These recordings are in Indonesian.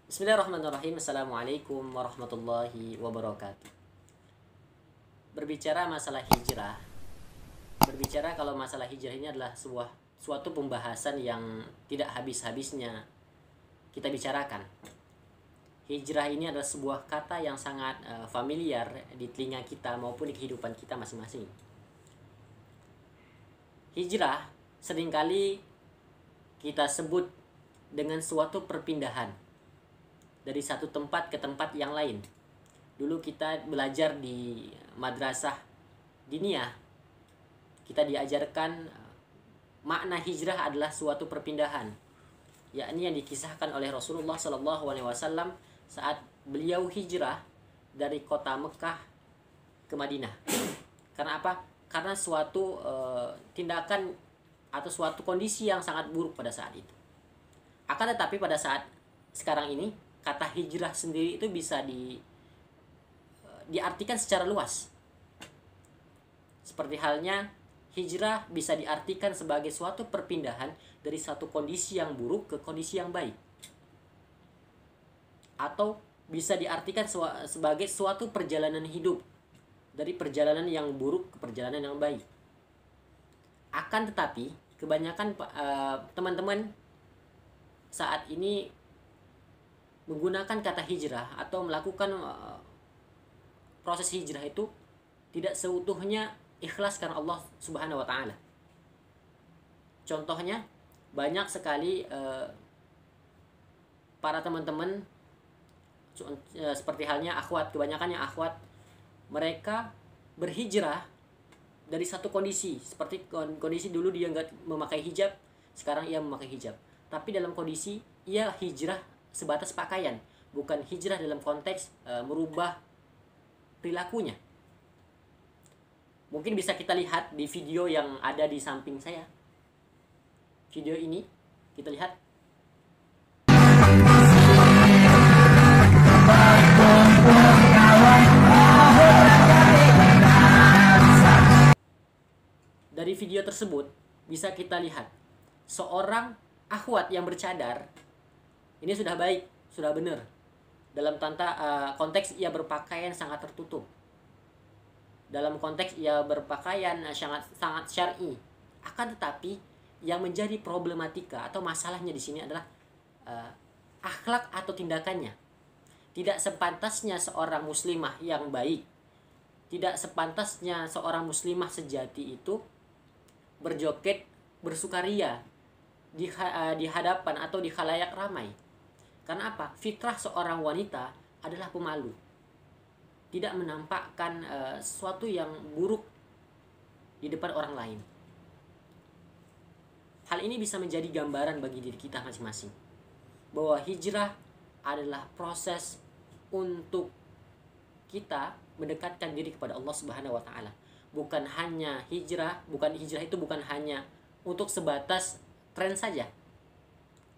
Bismillahirrahmanirrahim. Assalamualaikum warahmatullahi wabarakatuh. Berbicara masalah hijrah, kalau masalah hijrah ini adalah suatu pembahasan yang tidak habis-habisnya kita bicarakan. Hijrah ini adalah sebuah kata yang sangat familiar di telinga kita maupun di kehidupan kita masing-masing. Hijrah seringkali kita sebut dengan suatu perpindahan dari satu tempat ke tempat yang lain. Dulu kita belajar di madrasah diniyah, kita diajarkan makna hijrah adalah suatu perpindahan, yakni yang dikisahkan oleh Rasulullah SAW saat beliau hijrah dari kota Mekah ke Madinah. Karena apa? Karena suatu tindakan atau suatu kondisi yang sangat buruk pada saat itu. Akan tetapi pada saat sekarang ini, kata hijrah sendiri itu bisa diartikan secara luas. Seperti halnya hijrah bisa diartikan sebagai suatu perpindahan dari satu kondisi yang buruk ke kondisi yang baik. Atau bisa diartikan sebagai suatu perjalanan hidup dari perjalanan yang buruk ke perjalanan yang baik. Akan tetapi kebanyakan teman-teman saat ini menggunakan kata hijrah atau melakukan proses hijrah itu tidak seutuhnya ikhlas karena Allah Subhanahu wa taala. Contohnya banyak sekali para teman-teman seperti halnya akhwat, kebanyakannya akhwat, mereka berhijrah dari satu kondisi, seperti kondisi dulu dia nggak memakai hijab, sekarang ia memakai hijab. Tapi dalam kondisi ia hijrah sebatas pakaian, bukan hijrah dalam konteks merubah perilakunya. Mungkin bisa kita lihat di video yang ada di samping saya. Video ini kita lihat. Dari video tersebut bisa kita lihat seorang akhwat yang bercadar ini sudah baik, sudah benar. Dalam konteks ia berpakaian sangat tertutup. Dalam konteks ia berpakaian sangat syar'i. Akan tetapi yang menjadi problematika atau masalahnya di sini adalah akhlak atau tindakannya. Tidak sepantasnya seorang muslimah yang baik, tidak sepantasnya seorang muslimah sejati itu berjoget, bersukaria di hadapan atau di khalayak ramai. Karena apa? Fitrah seorang wanita adalah pemalu. Tidak menampakkan sesuatu yang buruk di depan orang lain. Hal ini bisa menjadi gambaran bagi diri kita masing-masing. Bahwa hijrah adalah proses untuk kita mendekatkan diri kepada Allah Subhanahu wa taala. Bukan hanya hijrah itu bukan hanya untuk sebatas tren saja.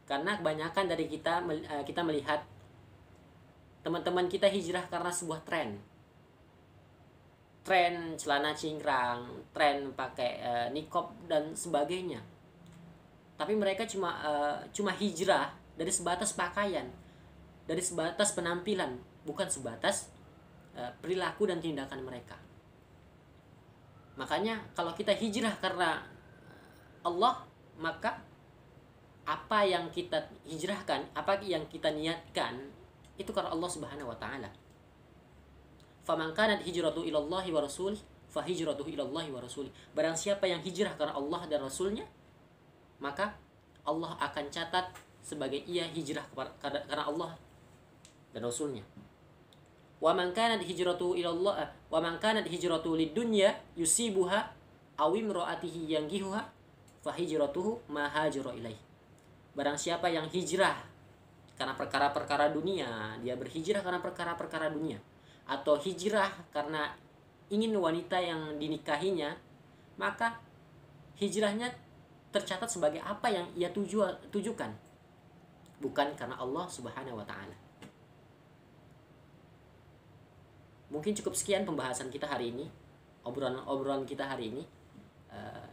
Karena kebanyakan dari kita melihat teman-teman kita hijrah karena sebuah tren celana cingkrang, tren pakai niqab dan sebagainya. Tapi mereka cuma hijrah dari sebatas pakaian, dari sebatas penampilan, bukan sebatas perilaku dan tindakan mereka. Makanya kalau kita hijrah karena Allah, maka apa yang kita hijrahkan, apa yang kita niatkan itu karena Allah Subhanahu wa taala. Faman kanat hijratuhu ilallahi wa rasulih fa hijratuhu ilallahi wa rasulih. Barang siapa yang hijrah karena Allah dan Rasulnya, maka Allah akan catat sebagai ia hijrah karena Allah dan Rasulnya. Wa man kanat hijratuhu ilallah wa man kanat hijratuhu lidunya yusibuha aw imraatihi yangihuha fa hijratuhu ma hajara ilaihi. Barang siapa yang hijrah karena perkara-perkara dunia, dia berhijrah karena perkara-perkara dunia, atau hijrah karena ingin wanita yang dinikahinya, maka hijrahnya tercatat sebagai apa yang ia tujukan, bukan karena Allah Subhanahu wa taala. Mungkin cukup sekian pembahasan kita hari ini, obrolan kita hari ini.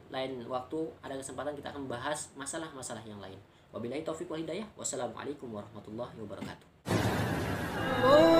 Lain waktu ada kesempatan kita akan membahas masalah-masalah yang lain. Wabillahi taufiq wal hidayah. Wassalamualaikum warahmatullahi wabarakatuh. Oh